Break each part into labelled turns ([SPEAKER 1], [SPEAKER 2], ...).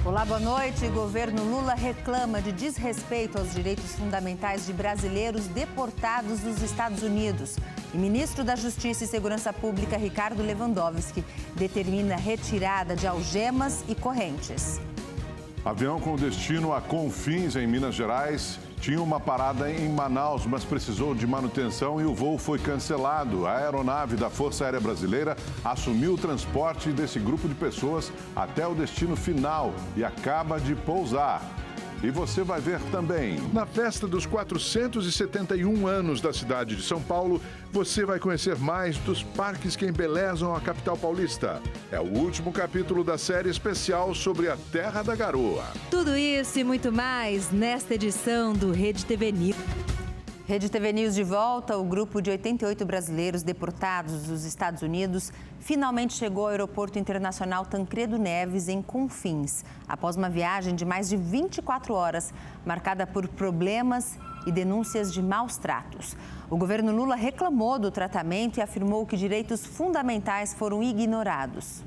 [SPEAKER 1] Olá, boa noite. O governo Lula reclama de desrespeito aos direitos fundamentais de brasileiros deportados dos Estados Unidos. E ministro da Justiça e Segurança Pública, Ricardo Lewandowski, determina a retirada de algemas e correntes.
[SPEAKER 2] Avião com destino a Confins, em Minas Gerais, tinha uma parada em Manaus, mas precisou de manutenção e o voo foi cancelado. A aeronave da Força Aérea Brasileira assumiu o transporte desse grupo de pessoas até o destino final e acaba de pousar. E você vai ver também, na festa dos 471 anos da cidade de São Paulo, você vai conhecer mais dos parques que embelezam a capital paulista. É o último capítulo da série especial sobre a Terra da Garoa.
[SPEAKER 3] Tudo isso e muito mais nesta edição do Rede TV News.
[SPEAKER 1] Rede TV News de volta. O grupo de 88 brasileiros deportados dos Estados Unidos finalmente chegou ao Aeroporto Internacional Tancredo Neves, em Confins, após uma viagem de mais de 24 horas, marcada por problemas e denúncias de maus tratos. O governo Lula reclamou do tratamento e afirmou que direitos fundamentais foram ignorados.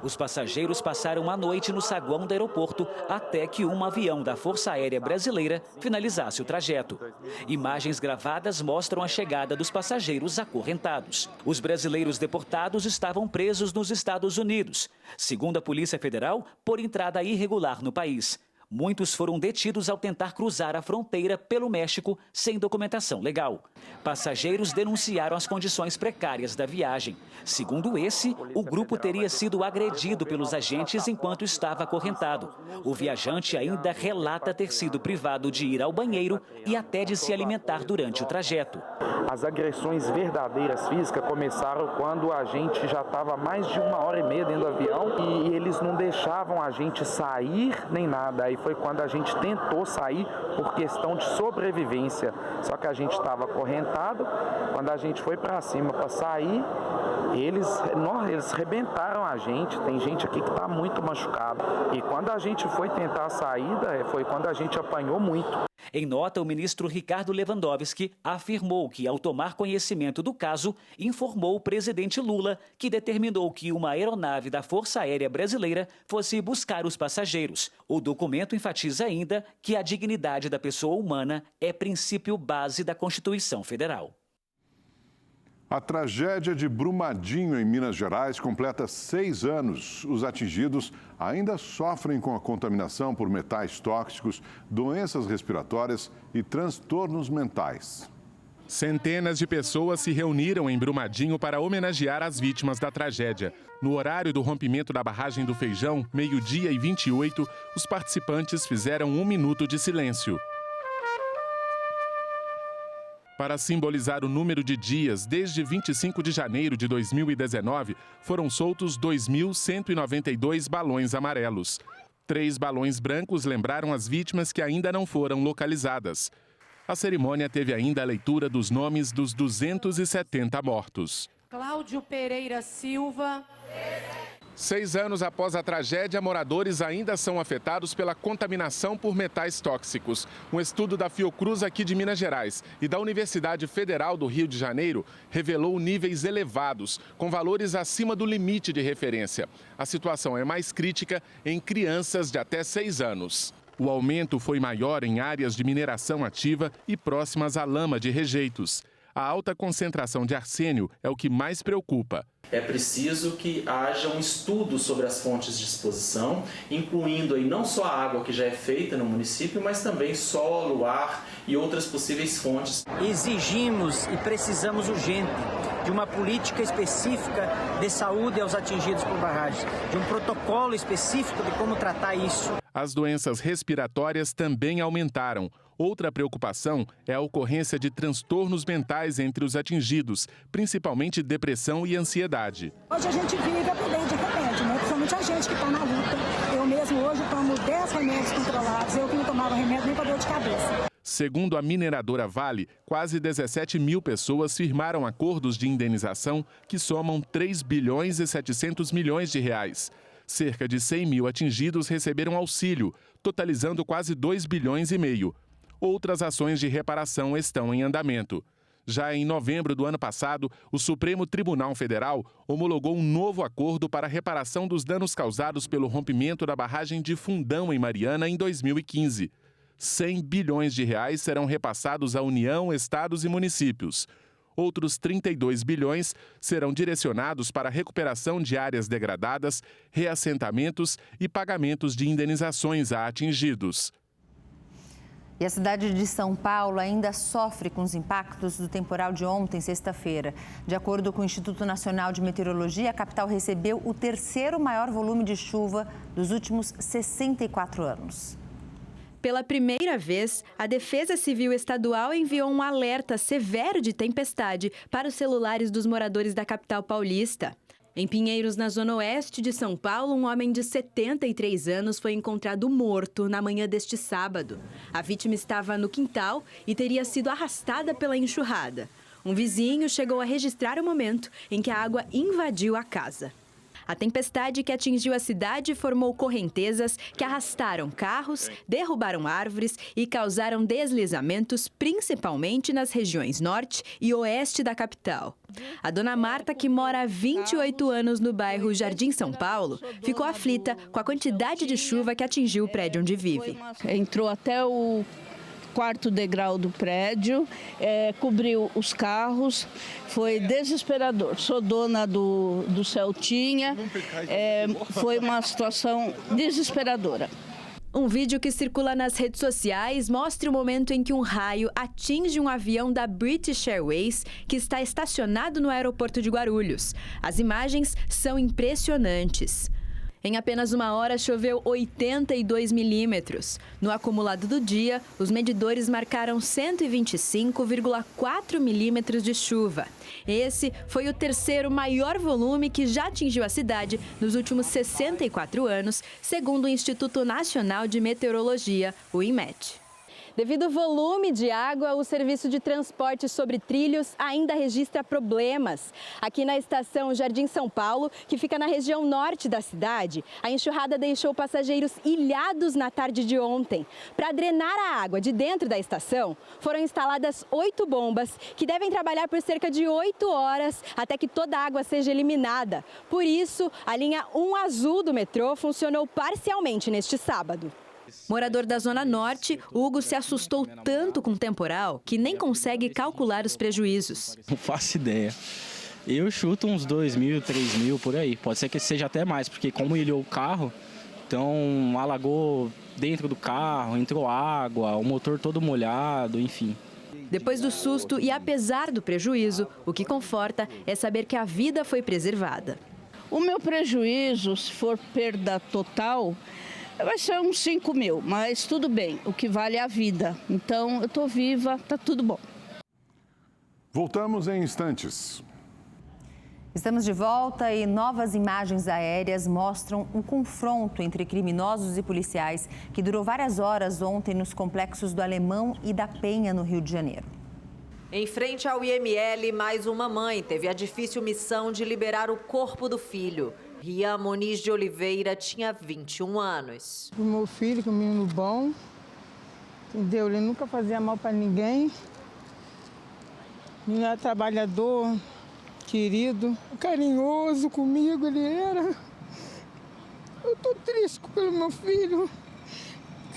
[SPEAKER 4] Os passageiros passaram a noite no saguão do aeroporto até que um avião da Força Aérea Brasileira finalizasse o trajeto. Imagens gravadas mostram a chegada dos passageiros acorrentados. Os brasileiros deportados estavam presos nos Estados Unidos, segundo a Polícia Federal, por entrada irregular no país. Muitos foram detidos ao tentar cruzar a fronteira pelo México sem documentação legal. Passageiros denunciaram as condições precárias da viagem. Segundo esse, o grupo teria sido agredido pelos agentes enquanto estava acorrentado. O viajante ainda relata ter sido privado de ir ao banheiro e até de se alimentar durante o trajeto.
[SPEAKER 5] As agressões verdadeiras físicas começaram quando a gente já estava mais de 1h30 dentro do avião e eles não deixavam a gente sair nem nada. Aí foi quando a gente tentou sair por questão de sobrevivência. Só que a gente estava acorrentado, quando a gente foi para cima para sair, eles rebentaram a gente. Tem gente aqui que está muito machucado. E quando a gente foi tentar a saída, foi quando a gente apanhou muito.
[SPEAKER 4] Em nota, o ministro Ricardo Lewandowski afirmou que, ao tomar conhecimento do caso, informou o presidente Lula que determinou que uma aeronave da Força Aérea Brasileira fosse buscar os passageiros. O documento enfatiza ainda que a dignidade da pessoa humana é princípio base da Constituição Federal.
[SPEAKER 2] A tragédia de Brumadinho, em Minas Gerais, completa 6 anos. Os atingidos ainda sofrem com a contaminação por metais tóxicos, doenças respiratórias e transtornos mentais.
[SPEAKER 6] Centenas de pessoas se reuniram em Brumadinho para homenagear as vítimas da tragédia. No horário do rompimento da barragem do Feijão, 12h28, os participantes fizeram 1 minuto de silêncio. Para simbolizar o número de dias, desde 25 de janeiro de 2019, foram soltos 2.192 balões amarelos. 3 balões brancos lembraram as vítimas que ainda não foram localizadas. A cerimônia teve ainda a leitura dos nomes dos 270 mortos.
[SPEAKER 7] Cláudio Pereira Silva.
[SPEAKER 6] 6 anos após a tragédia, moradores ainda são afetados pela contaminação por metais tóxicos. Um estudo da Fiocruz aqui de Minas Gerais e da Universidade Federal do Rio de Janeiro revelou níveis elevados, com valores acima do limite de referência. A situação é mais crítica em crianças de até 6 anos. O aumento foi maior em áreas de mineração ativa e próximas à lama de rejeitos. A alta concentração de arsênio é o que mais preocupa.
[SPEAKER 8] É preciso que haja um estudo sobre as fontes de exposição, incluindo aí não só a água que já é feita no município, mas também solo, ar e outras possíveis fontes.
[SPEAKER 9] Exigimos e precisamos urgente de uma política específica de saúde aos atingidos por barragens, de um protocolo específico de como tratar isso.
[SPEAKER 6] As doenças respiratórias também aumentaram. Outra preocupação é a ocorrência de transtornos mentais entre os atingidos, principalmente depressão e ansiedade.
[SPEAKER 10] Hoje a gente vive a depender de remédio, né? Principalmente a gente que está na luta. Eu mesmo hoje tomo 10 remédios controlados, eu que não tomava remédio nem para dor de cabeça.
[SPEAKER 6] Segundo a mineradora Vale, quase 17 mil pessoas firmaram acordos de indenização que somam 3 bilhões e 700 milhões de reais. Cerca de 100 mil atingidos receberam auxílio, totalizando quase 2 bilhões e meio. Outras ações de reparação estão em andamento. Já em novembro do ano passado, o Supremo Tribunal Federal homologou um novo acordo para a reparação dos danos causados pelo rompimento da barragem de Fundão, em Mariana, em 2015. 100 bilhões de reais serão repassados à União, estados e municípios. Outros 32 bilhões serão direcionados para a recuperação de áreas degradadas, reassentamentos e pagamentos de indenizações a atingidos.
[SPEAKER 1] E a cidade de São Paulo ainda sofre com os impactos do temporal de ontem, sexta-feira. De acordo com o Instituto Nacional de Meteorologia, a capital recebeu o terceiro maior volume de chuva dos últimos 64 anos.
[SPEAKER 11] Pela primeira vez, a Defesa Civil Estadual enviou um alerta severo de tempestade para os celulares dos moradores da capital paulista. Em Pinheiros, na zona oeste de São Paulo, um homem de 73 anos foi encontrado morto na manhã deste sábado. A vítima estava no quintal e teria sido arrastada pela enxurrada. Um vizinho chegou a registrar o momento em que a água invadiu a casa. A tempestade que atingiu a cidade formou correntezas que arrastaram carros, derrubaram árvores e causaram deslizamentos, principalmente nas regiões norte e oeste da capital. A dona Marta, que mora há 28 anos no bairro Jardim São Paulo, ficou aflita com a quantidade de chuva que atingiu o prédio onde vive.
[SPEAKER 12] Entrou até o quarto degrau do prédio, cobriu os carros, foi desesperador. Sou dona do Celtinha, foi uma situação desesperadora.
[SPEAKER 11] Um vídeo que circula nas redes sociais mostra o momento em que um raio atinge um avião da British Airways que está estacionado no aeroporto de Guarulhos. As imagens são impressionantes. Em apenas uma hora, choveu 82 milímetros. No acumulado do dia, os medidores marcaram 125,4 milímetros de chuva. Esse foi o terceiro maior volume que já atingiu a cidade nos últimos 64 anos, segundo o Instituto Nacional de Meteorologia, o INMET. Devido ao volume de água, o serviço de transporte sobre trilhos ainda registra problemas. Aqui na estação Jardim São Paulo, que fica na região norte da cidade, a enxurrada deixou passageiros ilhados na tarde de ontem. Para drenar a água de dentro da estação, foram instaladas 8 bombas, que devem trabalhar por cerca de 8 horas até que toda a água seja eliminada. Por isso, a linha 1 azul do metrô funcionou parcialmente neste sábado. Morador da Zona Norte, Hugo se assustou tanto com o temporal que nem consegue calcular os prejuízos.
[SPEAKER 13] Não faço ideia. Eu chuto uns 2 mil, 3 mil por aí. Pode ser que seja até mais, porque como ilhou o carro, então alagou dentro do carro, entrou água, o motor todo molhado, enfim.
[SPEAKER 11] Depois do susto e apesar do prejuízo, o que conforta é saber que a vida foi preservada.
[SPEAKER 12] O meu prejuízo, se for perda total, vai ser uns 5 mil, mas tudo bem, o que vale é a vida. Então, eu estou viva, tá tudo bom.
[SPEAKER 2] Voltamos em instantes.
[SPEAKER 1] Estamos de volta e novas imagens aéreas mostram um confronto entre criminosos e policiais que durou várias horas ontem nos complexos do Alemão e da Penha, no Rio de Janeiro.
[SPEAKER 14] Em frente ao IML, mais uma mãe teve a difícil missão de liberar o corpo do filho. Rian Muniz de Oliveira tinha 21 anos.
[SPEAKER 15] O meu filho, que é um menino bom, entendeu? Ele nunca fazia mal para ninguém. Ele era trabalhador, querido, carinhoso comigo, ele era. Eu tô triste pelo meu filho,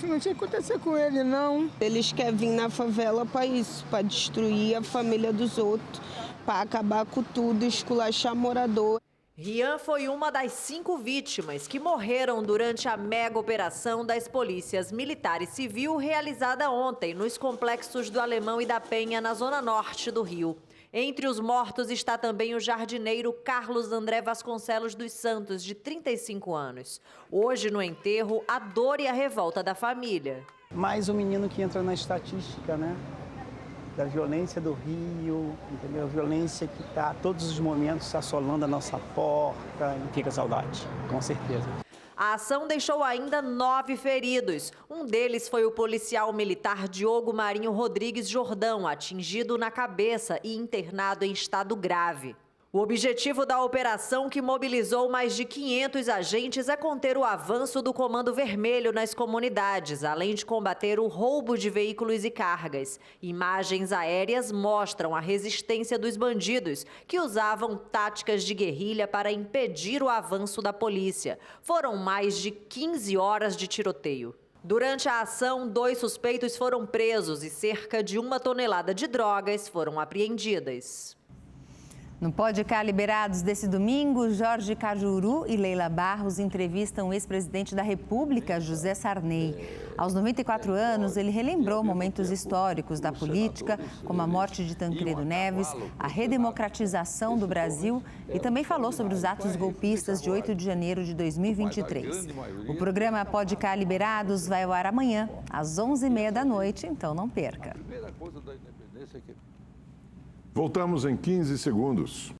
[SPEAKER 15] que não tinha acontecido com ele, não.
[SPEAKER 16] Eles querem vir na favela para isso, para destruir a família dos outros, para acabar com tudo, esculachar morador.
[SPEAKER 14] Rian foi uma das 5 vítimas que morreram durante a mega operação das polícias militar e civil realizada ontem nos complexos do Alemão e da Penha, na zona norte do Rio. Entre os mortos está também o jardineiro Carlos André Vasconcelos dos Santos, de 35 anos. Hoje, no enterro, a dor e a revolta da família.
[SPEAKER 17] Mais um menino que entra na estatística, né? Da violência do Rio, entendeu? A violência que está a todos os momentos assolando a nossa porta. E fica saudade, com certeza.
[SPEAKER 14] A ação deixou ainda 9 feridos. Um deles foi o policial militar Diogo Marinho Rodrigues Jordão, atingido na cabeça e internado em estado grave. O objetivo da operação, que mobilizou mais de 500 agentes, é conter o avanço do Comando Vermelho nas comunidades, além de combater o roubo de veículos e cargas. Imagens aéreas mostram a resistência dos bandidos, que usavam táticas de guerrilha para impedir o avanço da polícia. Foram mais de 15 horas de tiroteio. Durante a ação, 2 suspeitos foram presos e cerca de 1 tonelada de drogas foram apreendidas.
[SPEAKER 1] No Pode Cá Liberados desse domingo, Jorge Cajuru e Leila Barros entrevistam o ex-presidente da República, José Sarney. Aos 94 anos, ele relembrou momentos históricos da política, como a morte de Tancredo Neves, a redemocratização do Brasil e também falou sobre os atos golpistas de 8 de janeiro de 2023. O programa Pode Cá Liberados vai ao ar amanhã, às 11h30 da noite, então não perca.
[SPEAKER 2] Voltamos em 15 segundos.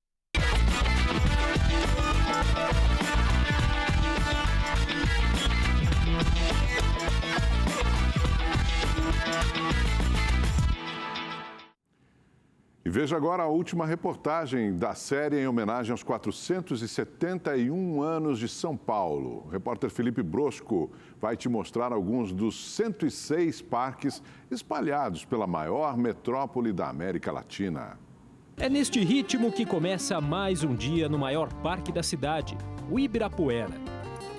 [SPEAKER 2] E veja agora a última reportagem da série em homenagem aos 471 anos de São Paulo. O repórter Felipe Brosco vai te mostrar alguns dos 106 parques espalhados pela maior metrópole da América Latina.
[SPEAKER 18] É neste ritmo que começa mais um dia no maior parque da cidade, o Ibirapuera.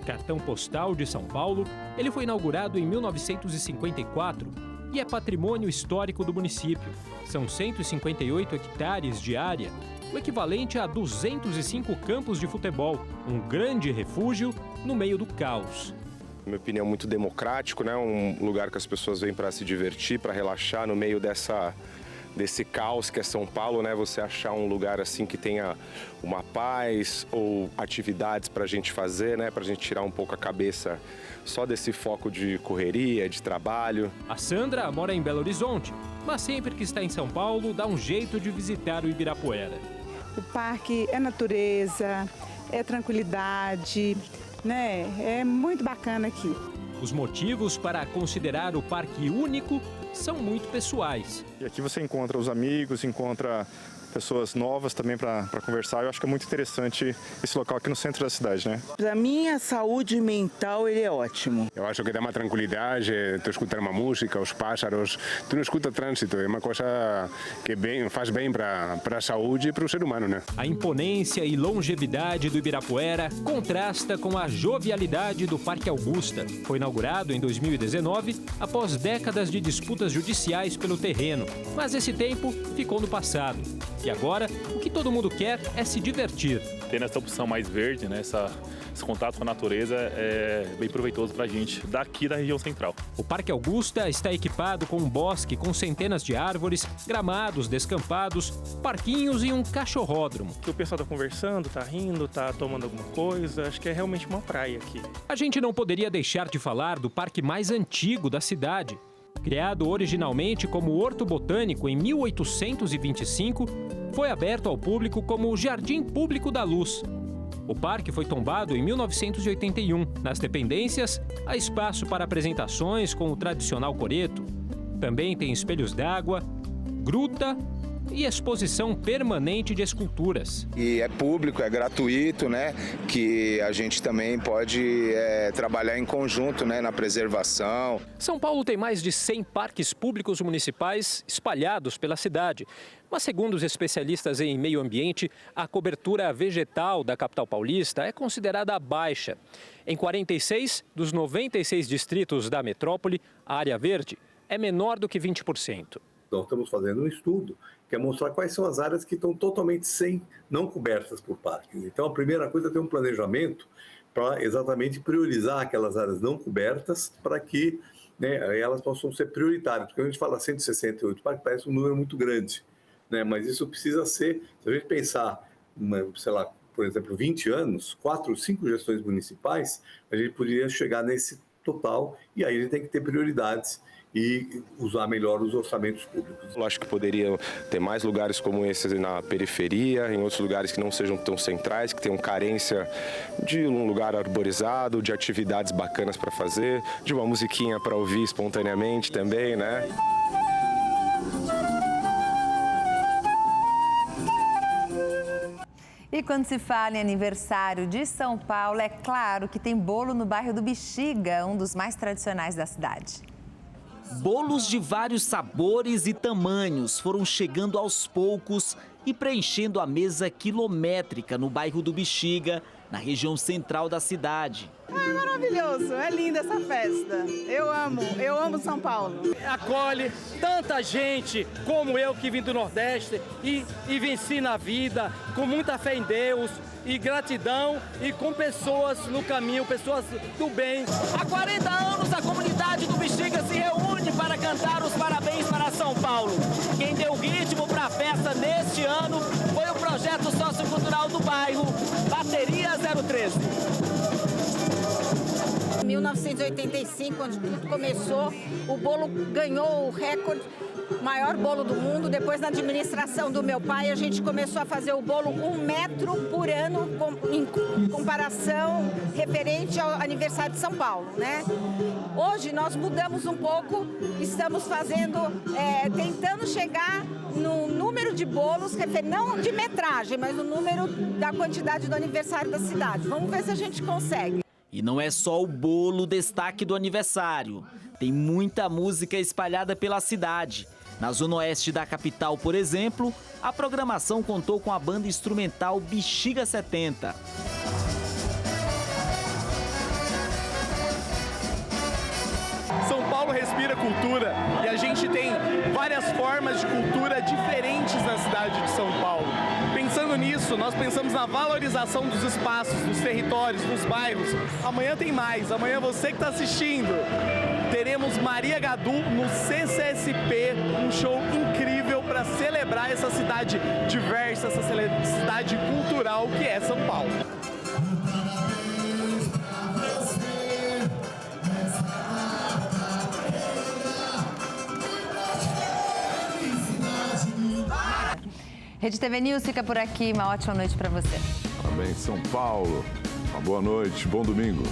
[SPEAKER 18] Cartão postal de São Paulo, ele foi inaugurado em 1954 e é patrimônio histórico do município. São 158 hectares de área, o equivalente a 205 campos de futebol, um grande refúgio no meio do caos.
[SPEAKER 19] Na minha opinião, muito democrático, né? Um lugar que as pessoas vêm para se divertir, para relaxar no meio desse caos que é São Paulo, né? Você achar um lugar assim que tenha uma paz ou atividades para a gente fazer, né? Para a gente tirar um pouco a cabeça só desse foco de correria, de trabalho.
[SPEAKER 18] A Sandra mora em Belo Horizonte, mas sempre que está em São Paulo, dá um jeito de visitar o Ibirapuera.
[SPEAKER 20] O parque é natureza, é tranquilidade, né? É muito bacana aqui.
[SPEAKER 18] Os motivos para considerar o parque único são muito pessoais.
[SPEAKER 21] E aqui você encontra os amigos, encontra pessoas novas também para conversar. Eu acho que é muito interessante esse local aqui no centro da cidade, né?
[SPEAKER 22] Para mim, a saúde mental, ele é ótimo.
[SPEAKER 23] Eu acho que dá uma tranquilidade, tu escutar uma música, os pássaros, tu não escuta trânsito, é uma coisa que faz bem para a saúde e para o ser humano, né?
[SPEAKER 18] A imponência e longevidade do Ibirapuera contrasta com a jovialidade do Parque Augusta. Foi inaugurado em 2019, após décadas de disputas judiciais pelo terreno. Mas esse tempo ficou no passado. E agora, o que todo mundo quer é se divertir.
[SPEAKER 24] Tendo essa opção mais verde, né, esse contato com a natureza é bem proveitoso para a gente daqui da região central.
[SPEAKER 18] O Parque Augusta está equipado com um bosque com centenas de árvores, gramados, descampados, parquinhos e um cachorródromo.
[SPEAKER 25] O pessoal está conversando, está rindo, está tomando alguma coisa. Acho que é realmente uma praia aqui.
[SPEAKER 18] A gente não poderia deixar de falar do parque mais antigo da cidade. Criado originalmente como Horto Botânico em 1825, foi aberto ao público como o Jardim Público da Luz. O parque foi tombado em 1981. Nas dependências, há espaço para apresentações com o tradicional coreto. Também tem espelhos d'água, gruta e exposição permanente de esculturas.
[SPEAKER 26] E é público, é gratuito, né? Que a gente também pode trabalhar em conjunto, né? Na preservação.
[SPEAKER 18] São Paulo tem mais de 100 parques públicos municipais espalhados pela cidade. Mas, segundo os especialistas em meio ambiente, a cobertura vegetal da capital paulista é considerada baixa. Em 46 dos 96 distritos da metrópole, a área verde é menor do que 20%.
[SPEAKER 27] Nós estamos fazendo um estudo que é mostrar quais são as áreas que estão totalmente não cobertas por parques. Então, a primeira coisa é ter um planejamento para exatamente priorizar aquelas áreas não cobertas para que, né, elas possam ser prioritárias. Porque a gente fala 168 parques, parece um número muito grande, né? Mas isso precisa ser, se a gente pensar, sei lá, por exemplo, 20 anos, 4 ou 5 gestões municipais, a gente poderia chegar nesse total e aí a gente tem que ter prioridades e usar melhor os orçamentos públicos.
[SPEAKER 19] Eu acho que poderia ter mais lugares como esses na periferia, em outros lugares que não sejam tão centrais, que tenham carência de um lugar arborizado, de atividades bacanas para fazer, de uma musiquinha para ouvir espontaneamente também, né?
[SPEAKER 1] E quando se fala em aniversário de São Paulo, é claro que tem bolo no bairro do Bexiga, um dos mais tradicionais da cidade.
[SPEAKER 3] Bolos de vários sabores e tamanhos foram chegando aos poucos e preenchendo a mesa quilométrica no bairro do Bexiga, na região central da cidade.
[SPEAKER 20] É maravilhoso, é linda essa festa. Eu amo São Paulo.
[SPEAKER 4] Acolhe tanta gente como eu que vim do Nordeste e venci na vida, com muita fé em Deus e gratidão e com pessoas no caminho, pessoas do bem.
[SPEAKER 3] Há 40 anos a comunidade do Bexiga se reúne para cantar os parabéns para São Paulo. Quem deu ritmo para a festa neste ano foi o projeto sociocultural do bairro, Bateria 013.
[SPEAKER 5] Em 1985, quando tudo começou, o bolo ganhou o recorde, maior bolo do mundo. Depois, na administração do meu pai, a gente começou a fazer o bolo 1 metro por ano, em comparação referente ao aniversário de São Paulo, né? Hoje, nós mudamos um pouco, estamos fazendo, tentando chegar no número de bolos, não de metragem, mas no número da quantidade do aniversário da cidade. Vamos ver se a gente consegue.
[SPEAKER 3] E não é só o bolo destaque do aniversário. Tem muita música espalhada pela cidade. Na zona oeste da capital, por exemplo, a programação contou com a banda instrumental Bexiga 70.
[SPEAKER 7] São Paulo respira cultura e a gente tem várias formas de cultura diferentes na cidade de São Paulo. Pensando nisso, nós pensamos na valorização dos espaços, dos territórios, dos bairros. Amanhã tem mais, amanhã você que está assistindo, teremos Maria Gadu no CCSP, um show incrível para celebrar essa cidade diversa, essa cidade cultural que é São Paulo.
[SPEAKER 1] Rede TV News fica por aqui. Uma ótima noite para você.
[SPEAKER 2] Parabéns, São Paulo. Uma boa noite, bom domingo.